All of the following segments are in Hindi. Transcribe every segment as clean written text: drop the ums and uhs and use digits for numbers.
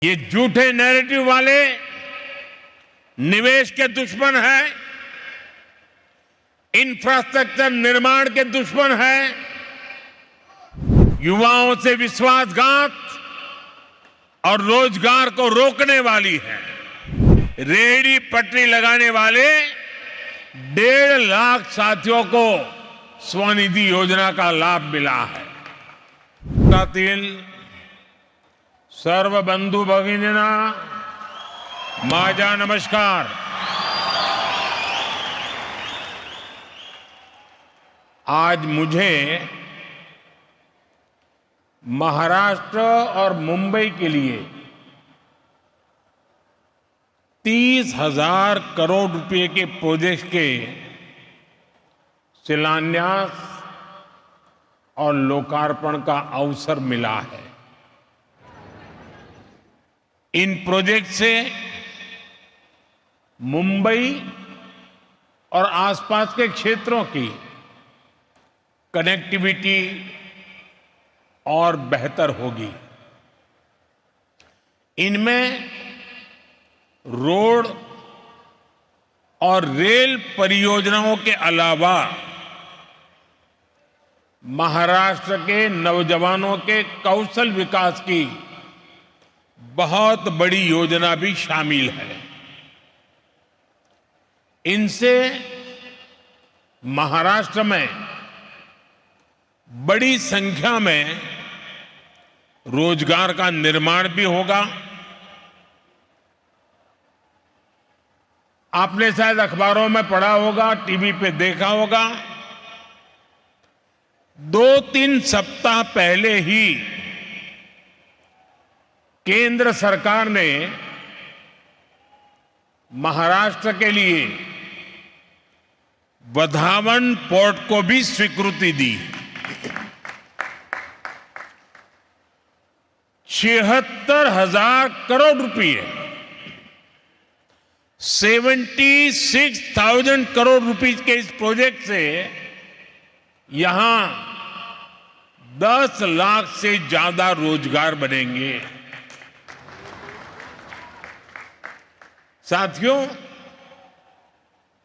ये झूठे नैरेटिव वाले निवेश के दुश्मन हैं, इंफ्रास्ट्रक्चर निर्माण के दुश्मन हैं, युवाओं से विश्वासघात और रोजगार को रोकने वाली है। रेहड़ी पटरी लगाने वाले 1.5 लाख साथियों को स्वनिधि योजना का लाभ मिला है। सर्व बंधु भगिनीना माझा नमस्कार। आज मुझे महाराष्ट्र और मुंबई के लिए 30,000 करोड़ रुपए के प्रोजेक्ट के शिलान्यास और लोकार्पण का अवसर मिला है। इन प्रोजेक्ट से मुंबई और आसपास के क्षेत्रों की कनेक्टिविटी और बेहतर होगी। इनमें रोड और रेल परियोजनाओं के अलावा महाराष्ट्र के नौजवानों के कौशल विकास की बहुत बड़ी योजना भी शामिल है। इनसे महाराष्ट्र में बड़ी संख्या में रोजगार का निर्माण भी होगा। आपने शायद अखबारों में पढ़ा होगा, टीवी पे देखा होगा, 2-3 सप्ताह पहले ही केंद्र सरकार ने महाराष्ट्र के लिए वधावन पोर्ट को भी स्वीकृति दी। 76,000 करोड़ रुपए, 76,000 करोड़ रुपीस के इस प्रोजेक्ट से यहां 10 लाख से ज्यादा रोजगार बनेंगे। साथियों,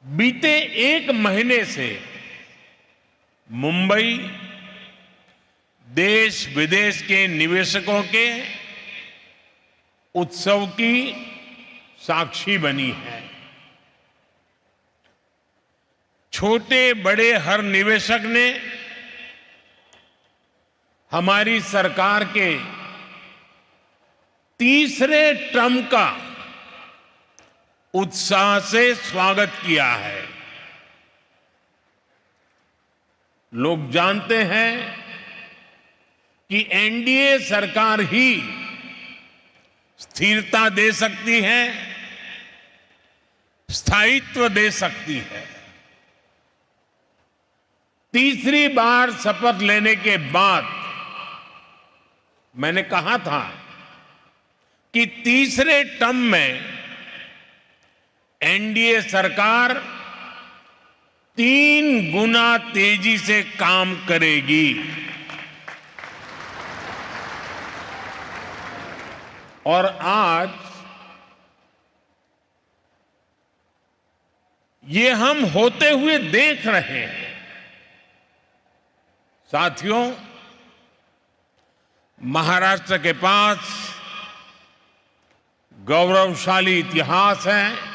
बीते 1 महीने से मुंबई देश विदेश के निवेशकों के उत्सव की साक्षी बनी है। छोटे बड़े हर निवेशक ने हमारी सरकार के तीसरे टर्म का उत्साह से स्वागत किया है। लोग जानते हैं कि एनडीए सरकार ही स्थिरता दे सकती है, स्थायित्व दे सकती है। तीसरी बार शपथ लेने के बाद मैंने कहा था कि तीसरे टर्म में एनडीए सरकार 3 गुना तेजी से काम करेगी। और आज ये हम होते हुए देख रहे हैं। साथियों, महाराष्ट्र के पास गौरवशाली इतिहास है।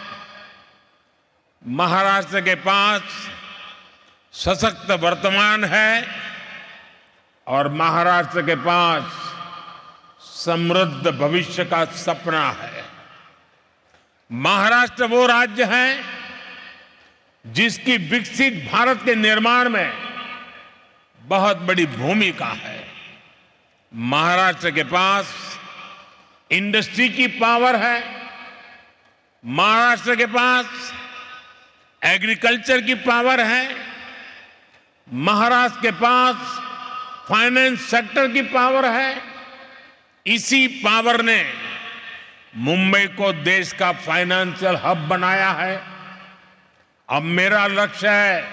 महाराष्ट्र के पास सशक्त वर्तमान है और महाराष्ट्र के पास समृद्ध भविष्य का सपना है। महाराष्ट्र वो राज्य है जिसकी विकसित भारत के निर्माण में बहुत बड़ी भूमिका है। महाराष्ट्र के पास इंडस्ट्री की पावर है। महाराष्ट्र के पास एग्रीकल्चर की पावर है। महाराष्ट्र के पास फाइनेंस सेक्टर की पावर है। इसी पावर ने मुंबई को देश का फाइनेंशियल हब बनाया है। अब मेरा लक्ष्य है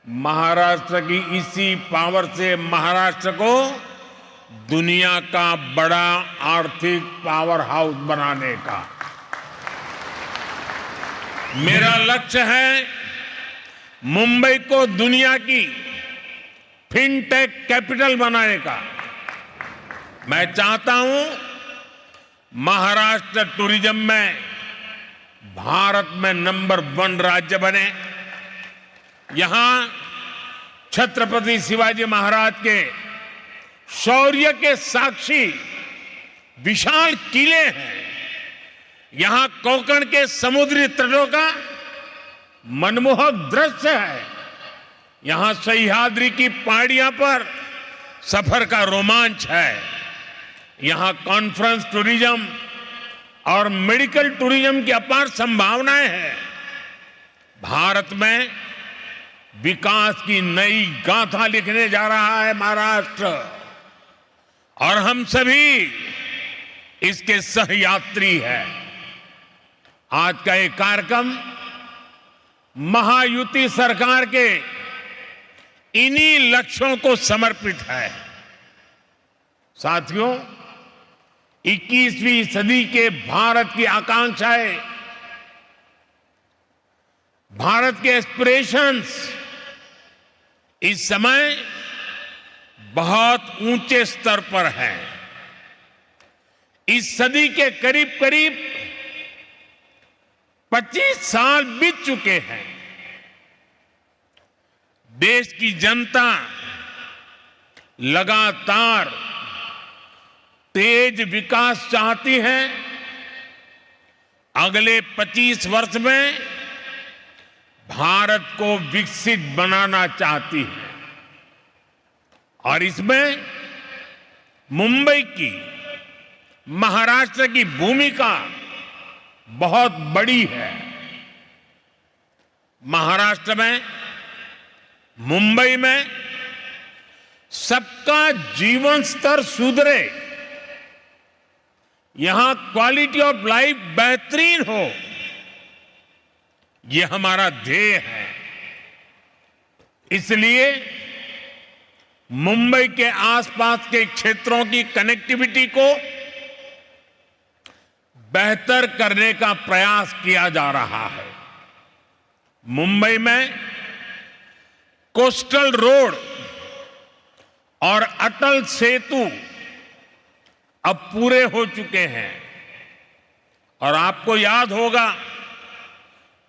महाराष्ट्र की इसी पावर से महाराष्ट्र को दुनिया का बड़ा आर्थिक पावर हाउस बनाने का। मेरा लक्ष्य है मुंबई को दुनिया की फिनटेक कैपिटल बनाने का। मैं चाहता हूं महाराष्ट्र टूरिज्म में भारत में नंबर 1 राज्य बने। यहां छत्रपति शिवाजी महाराज के शौर्य के साक्षी विशाल किले हैं। यहां कोंकण के समुद्री तटों का मनमोहक दृश्य है। यहां सह्याद्री की पहाड़ियों पर सफर का रोमांच है। यहां कॉन्फ्रेंस टूरिज्म और मेडिकल टूरिज्म की अपार संभावनाएं हैं। भारत में विकास की नई गाथा लिखने जा रहा है महाराष्ट्र, और हम सभी इसके सहयात्री हैं। आज का ये कार्यक्रम महायुति सरकार के इन्हीं लक्ष्यों को समर्पित है। साथियों, 21वीं सदी के भारत की आकांक्षाएं, भारत के एस्पिरेशंस इस समय बहुत ऊंचे स्तर पर हैं। इस सदी के करीब करीब 25 साल बीत चुके हैं। देश की जनता लगातार तेज विकास चाहती है। अगले 25 वर्ष में भारत को विकसित बनाना चाहती है, और इसमें मुंबई की, महाराष्ट्र की भूमिका बहुत बड़ी है। महाराष्ट्र में, मुंबई में सबका जीवन स्तर सुधरे, यहां क्वालिटी ऑफ लाइफ बेहतरीन हो, यह हमारा ध्येय है। इसलिए मुंबई के आसपास के क्षेत्रों की कनेक्टिविटी को बेहतर करने का प्रयास किया जा रहा है। मुंबई में कोस्टल रोड और अटल सेतु अब पूरे हो चुके हैं। और आपको याद होगा,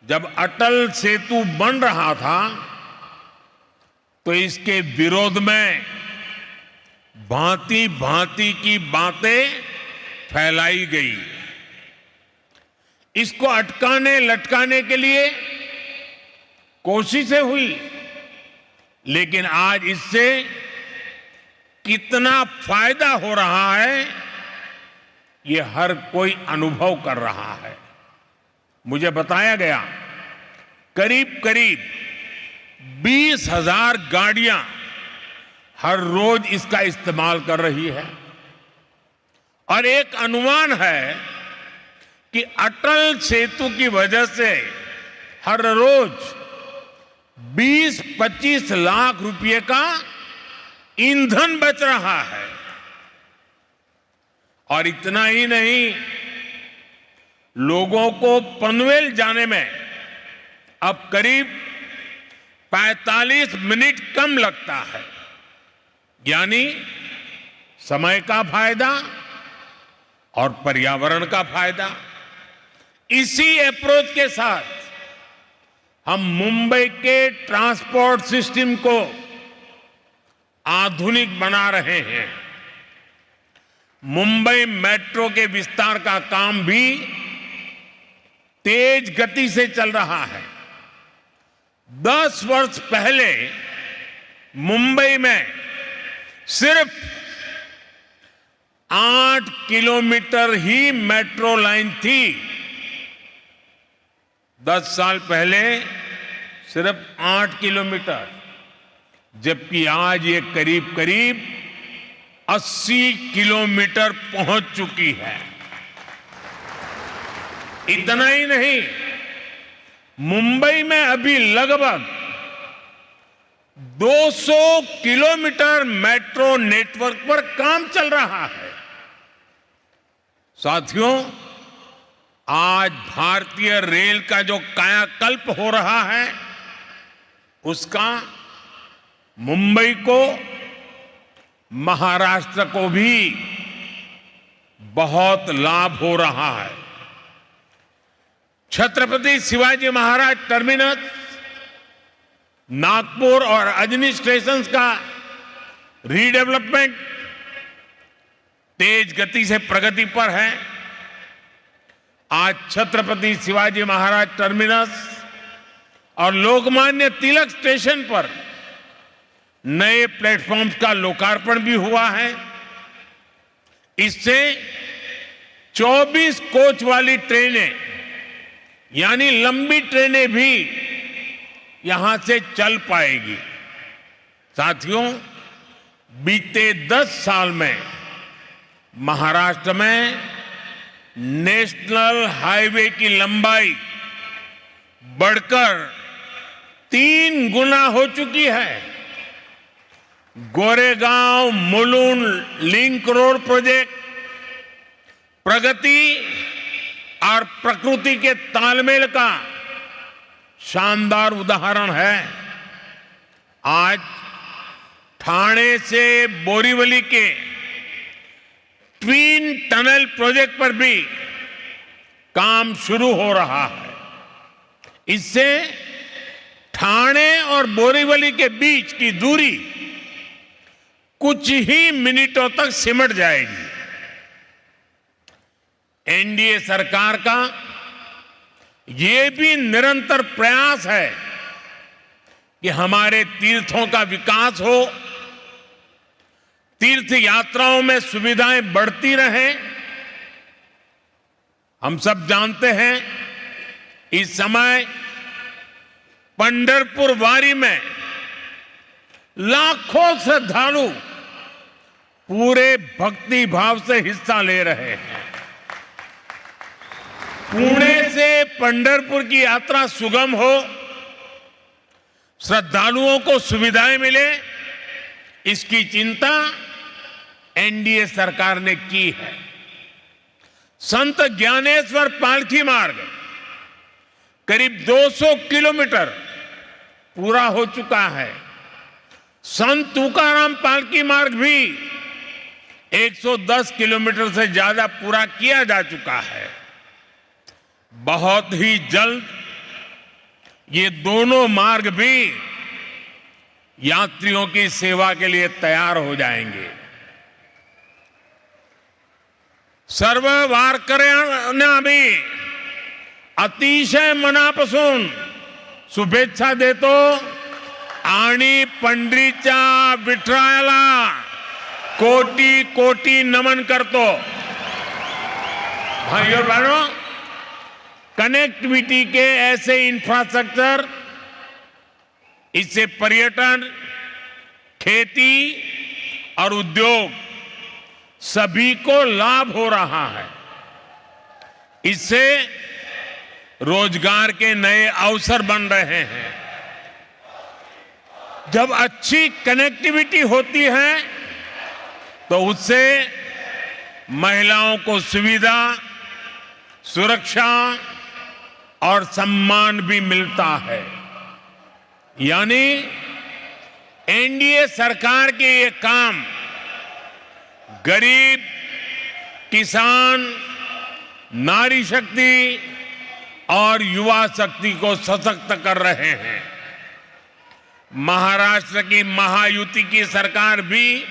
जब अटल सेतु बन रहा था तो इसके विरोध में भांति भांति की बातें फैलाई गई। इसको अटकाने लटकाने के लिए कोशिशें हुई, लेकिन आज इससे कितना फायदा हो रहा है ये हर कोई अनुभव कर रहा है। मुझे बताया गया करीब करीब 20,000 गाड़ियां हर रोज इसका इस्तेमाल कर रही है, और एक अनुमान है कि अटल सेतु की वजह से हर रोज 20-25 लाख रुपए का ईंधन बच रहा है। और इतना ही नहीं, लोगों को पनवेल जाने में अब करीब 45 मिनट कम लगता है, यानी समय का फायदा और पर्यावरण का फायदा। इसी अप्रोच के साथ हम मुंबई के ट्रांसपोर्ट सिस्टम को आधुनिक बना रहे हैं। मुंबई मेट्रो के विस्तार का काम भी तेज गति से चल रहा है। 10 वर्ष पहले मुंबई में सिर्फ 8 किलोमीटर ही मेट्रो लाइन थी। 10 साल पहले सिर्फ 8 किलोमीटर, जबकि आज ये करीब करीब 80 किलोमीटर पहुंच चुकी है। इतना ही नहीं, मुंबई में अभी लगभग 200 किलोमीटर मेट्रो नेटवर्क पर काम चल रहा है। साथियों, आज भारतीय रेल का जो कायाकल्प हो रहा है, उसका मुंबई को, महाराष्ट्र को भी बहुत लाभ हो रहा है। छत्रपति शिवाजी महाराज टर्मिनस, नागपुर और अजनी स्टेशन का रीडेवलपमेंट तेज गति से प्रगति पर है। आज छत्रपति शिवाजी महाराज टर्मिनस और लोकमान्य तिलक स्टेशन पर नए प्लेटफॉर्म्स का लोकार्पण भी हुआ है। इससे 24 कोच वाली ट्रेनें, यानी लंबी ट्रेनें भी यहां से चल पाएगी। साथियों, बीते 10 साल में महाराष्ट्र में नेशनल हाईवे की लंबाई बढ़कर 3 गुना हो चुकी है। Goregaon Mulund link road project प्रगति और प्रकृति के तालमेल का शानदार उदाहरण है। आज ठाणे से बोरीवली के ट्विन टनल प्रोजेक्ट पर भी काम शुरू हो रहा है। इससे ठाणे और बोरीवली के बीच की दूरी कुछ ही मिनटों तक सिमट जाएगी। एनडीए सरकार का ये भी निरंतर प्रयास है कि हमारे तीर्थों का विकास हो, तीर्थ यात्राओं में सुविधाएं बढ़ती रहें। हम सब जानते हैं, इस समय पंढरपुर वारी में लाखों श्रद्धालु पूरे भक्ति भाव से हिस्सा ले रहे हैं। पुणे से पंढरपुर की यात्रा सुगम हो, श्रद्धालुओं को सुविधाएं मिले, इसकी चिंता एनडीए सरकार ने की है। संत ज्ञानेश्वर पालकी मार्ग करीब 200 किलोमीटर पूरा हो चुका है। संत तुकाराम पालकी मार्ग भी 110 किलोमीटर से ज्यादा पूरा किया जा चुका है। बहुत ही जल्द ये दोनों मार्ग भी यात्रियों की सेवा के लिए तैयार हो जाएंगे। सर्व वारकऱ्यांना मी अतिशय मनापासून शुभेच्छा देतो आणि पंढरीच्या विठ्ठलाला कोटी कोटी नमन करतो। भाइयों और बहनों, कनेक्टिविटी के ऐसे इंफ्रास्ट्रक्चर, इससे पर्यटन, खेती और उद्योग सभी को लाभ हो रहा है। इससे रोजगार के नए अवसर बन रहे हैं। जब अच्छी कनेक्टिविटी होती है तो उससे महिलाओं को सुविधा, सुरक्षा और सम्मान भी मिलता है। यानी एनडीए सरकार के ये काम गरीब, किसान, नारी शक्ति और युवा शक्ति को सशक्त कर रहे हैं। महाराष्ट्र की महायुति की सरकार भी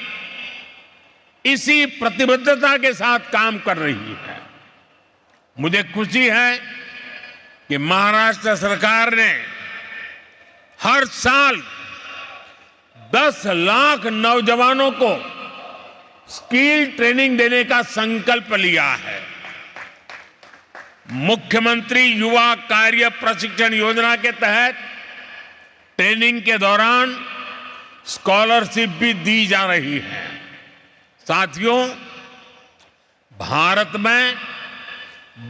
इसी प्रतिबद्धता के साथ काम कर रही है। मुझे खुशी है कि महाराष्ट्र सरकार ने हर साल 10 लाख नौजवानों को स्किल ट्रेनिंग देने का संकल्प लिया है। मुख्यमंत्री युवा कार्य प्रशिक्षण योजना के तहत ट्रेनिंग के दौरान स्कॉलरशिप भी दी जा रही है। साथियों, भारत में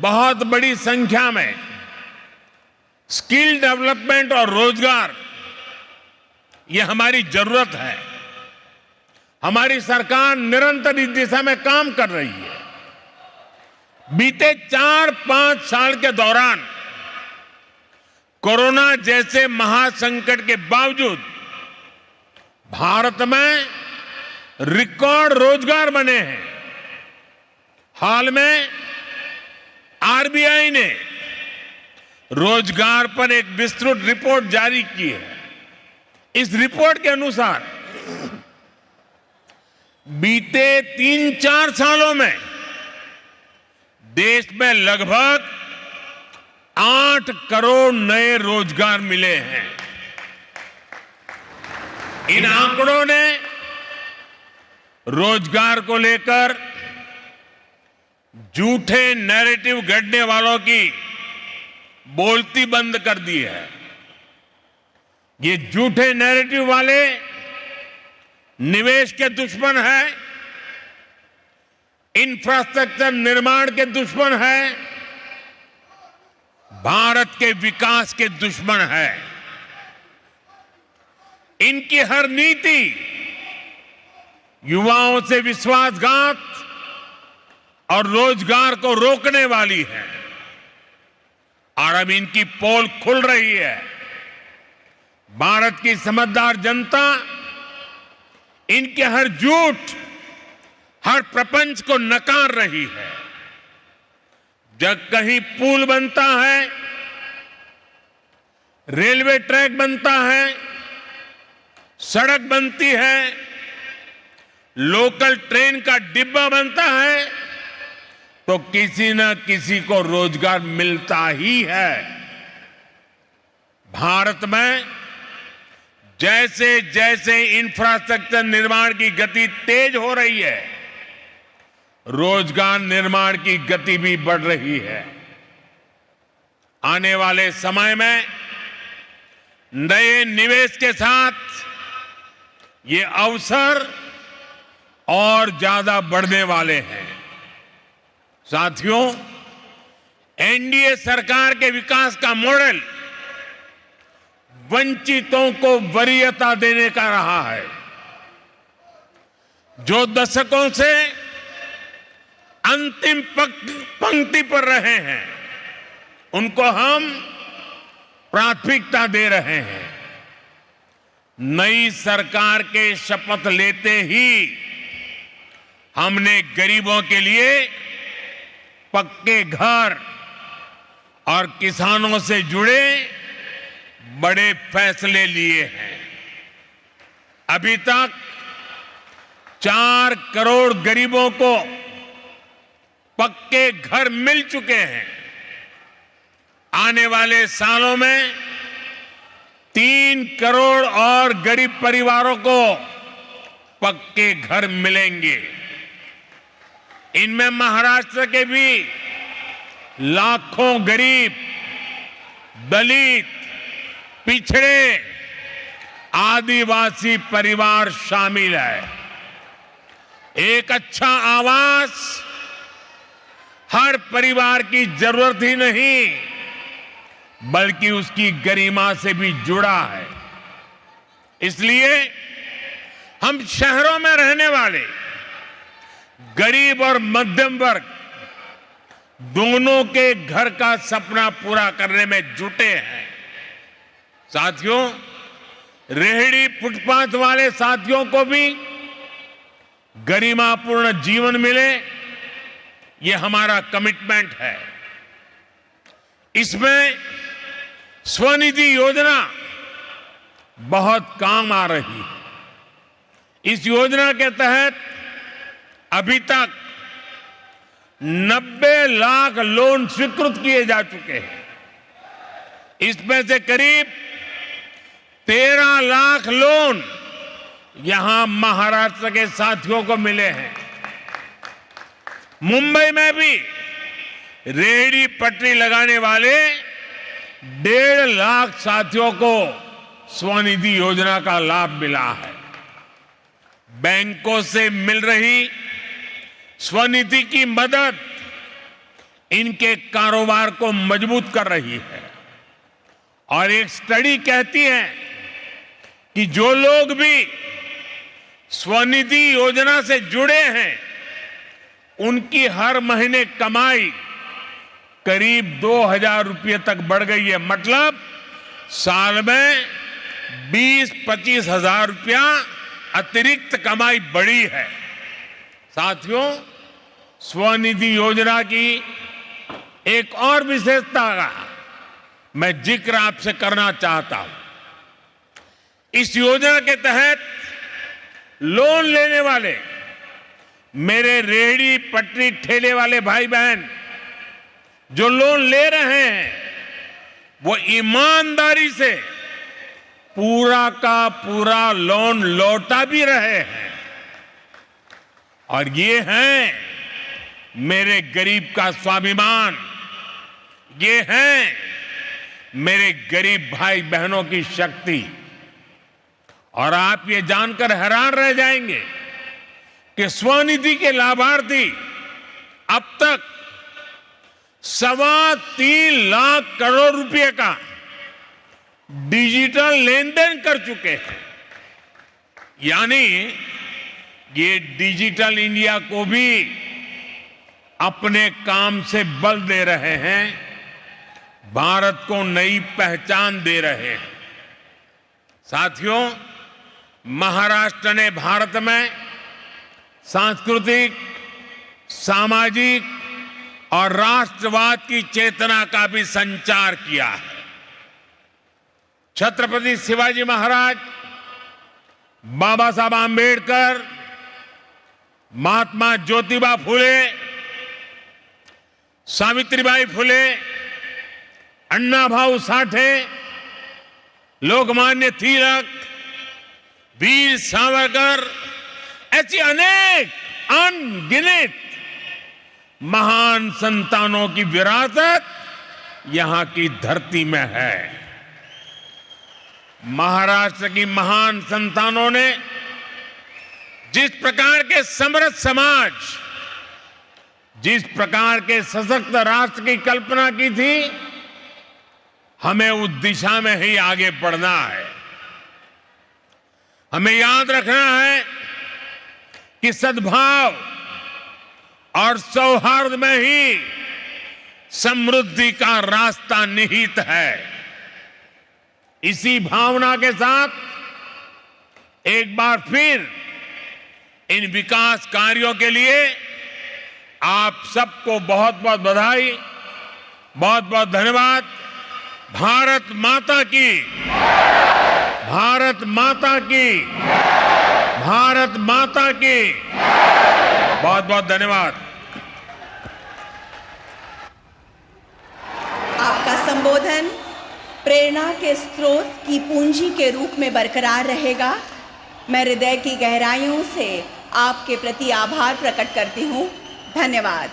बहुत बड़ी संख्या में स्किल डेवलपमेंट और रोजगार ये हमारी जरूरत है। हमारी सरकार निरंतर इस दिशा में काम कर रही है। बीते 4-5 साल के दौरान कोरोना जैसे महासंकट के बावजूद भारत में रिकॉर्ड रोजगार बने हैं। हाल में आरबीआई ने रोजगार पर एक विस्तृत रिपोर्ट जारी की है। इस रिपोर्ट के अनुसार बीते 3-4 सालों में देश में लगभग 8 करोड़ नए रोजगार मिले हैं। इन आंकड़ों ने रोजगार को लेकर झूठे नैरेटिव गढ़ने वालों की बोलती बंद कर दी है। ये झूठे नैरेटिव वाले निवेश के दुश्मन हैं, इंफ्रास्ट्रक्चर निर्माण के दुश्मन हैं, भारत के विकास के दुश्मन हैं। इनकी हर नीति युवाओं से विश्वासघात और रोजगार को रोकने वाली है और अब इनकी पोल खुल रही है। भारत की समझदार जनता इनके हर झूठ, हर प्रपंच को नकार रही है। जब कहीं पुल बनता है, रेलवे ट्रैक बनता है, सड़क बनती है, लोकल ट्रेन का डिब्बा बनता है, तो किसी न किसी को रोजगार मिलता ही है। भारत में जैसे जैसे इंफ्रास्ट्रक्चर निर्माण की गति तेज हो रही है, रोजगार निर्माण की गति भी बढ़ रही है। आने वाले समय में नए निवेश के साथ ये अवसर और ज्यादा बढ़ने वाले हैं। साथियों, एनडीए सरकार के विकास का मॉडल वंचितों को वरीयता देने का रहा है। जो दशकों से अंतिम पंक्ति पर रहे हैं, उनको हम प्राथमिकता दे रहे हैं। नई सरकार के शपथ लेते ही हमने गरीबों के लिए पक्के घर और किसानों से जुड़े बड़े फैसले लिए हैं। अभी तक 4 करोड़ गरीबों को पक्के घर मिल चुके हैं। आने वाले सालों में 3 करोड़ और गरीब परिवारों को पक्के घर मिलेंगे। इनमें महाराष्ट्र के भी लाखों गरीब, दलित, पिछड़े, आदिवासी परिवार शामिल है। एक अच्छा आवास हर परिवार की जरूरत ही नहीं, बल्कि उसकी गरिमा से भी जुड़ा है। इसलिए हम शहरों में रहने वाले गरीब और मध्यम वर्ग दोनों के घर का सपना पूरा करने में जुटे हैं। साथियों, रेहड़ी फुटपाथ वाले साथियों को भी गरिमापूर्ण जीवन मिले, ये हमारा कमिटमेंट है। इसमें स्वनिधि योजना बहुत काम आ रही है। इस योजना के तहत अभी तक 90 लाख लोन स्वीकृत किए जा चुके हैं। इसमें से करीब 13 लाख लोन यहां महाराष्ट्र के साथियों को मिले हैं। मुंबई में भी रेहड़ी पटरी लगाने वाले 1.5 लाख साथियों को स्वनिधि योजना का लाभ मिला है। बैंकों से मिल रही स्वनिधि की मदद इनके कारोबार को मजबूत कर रही है। और एक स्टडी कहती है कि जो लोग भी स्वनिधि योजना से जुड़े हैं, उनकी हर महीने कमाई करीब 2,000 रुपये तक बढ़ गई है। मतलब साल में 20-25 हजार रुपया अतिरिक्त कमाई बढ़ी है। साथियों, स्वनिधि योजना की एक और विशेषता का मैं जिक्र आपसे करना चाहता हूं। इस योजना के तहत लोन लेने वाले मेरे रेहड़ी पटरी ठेले वाले भाई बहन जो लोन ले रहे हैं, वो ईमानदारी से पूरा का पूरा लोन लौटा भी रहे हैं। और ये है मेरे गरीब का स्वाभिमान, ये है मेरे गरीब भाई बहनों की शक्ति। और आप ये जानकर हैरान रह जाएंगे कि स्वनिधि के लाभार्थी अब तक 3.25 लाख करोड़ रुपए का डिजिटल लेन देन कर चुके हैं। यानी ये डिजिटल इंडिया को भी अपने काम से बल दे रहे हैं, भारत को नई पहचान दे रहे हैं। साथियों, महाराष्ट्र ने भारत में सांस्कृतिक, सामाजिक और राष्ट्रवाद की चेतना का भी संचार किया है। छत्रपति शिवाजी महाराज, बाबा साहब आंबेडकर, महात्मा ज्योतिबा फुले, सावित्रीबाई फुले, अन्ना भाऊ साठे, लोकमान्य तिलक, वीर सावरकर, ऐसी अनेक अनगिनत महान संतानों की विरासत यहां की धरती में है। महाराष्ट्र की महान संतानों ने जिस प्रकार के समृद्ध समाज, जिस प्रकार के सशक्त राष्ट्र की कल्पना की थी, हमें उस दिशा में ही आगे बढ़ना है। हमें याद रखना है कि सद्भाव और सौहार्द में ही समृद्धि का रास्ता निहित है। इसी भावना के साथ एक बार फिर इन विकास कार्यों के लिए आप सबको बहुत बहुत बधाई, बहुत बहुत धन्यवाद। भारत माता की, भारत माता की, भारत माता की, बहुत बहुत धन्यवाद। आपका संबोधन प्रेरणा के स्रोत की पूंजी के रूप में बरकरार रहेगा। मैं हृदय की गहराइयों से आपके प्रति आभार प्रकट करती हूँ। धन्यवाद।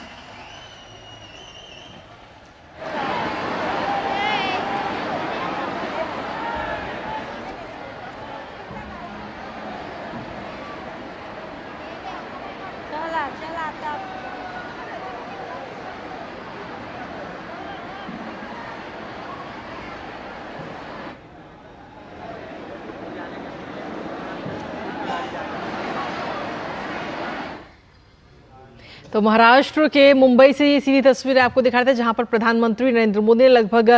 तो महाराष्ट्र के मुंबई से ये सीधी तस्वीरें आपको दिखा रहे थे, जहां पर प्रधानमंत्री नरेंद्र मोदी ने लगभग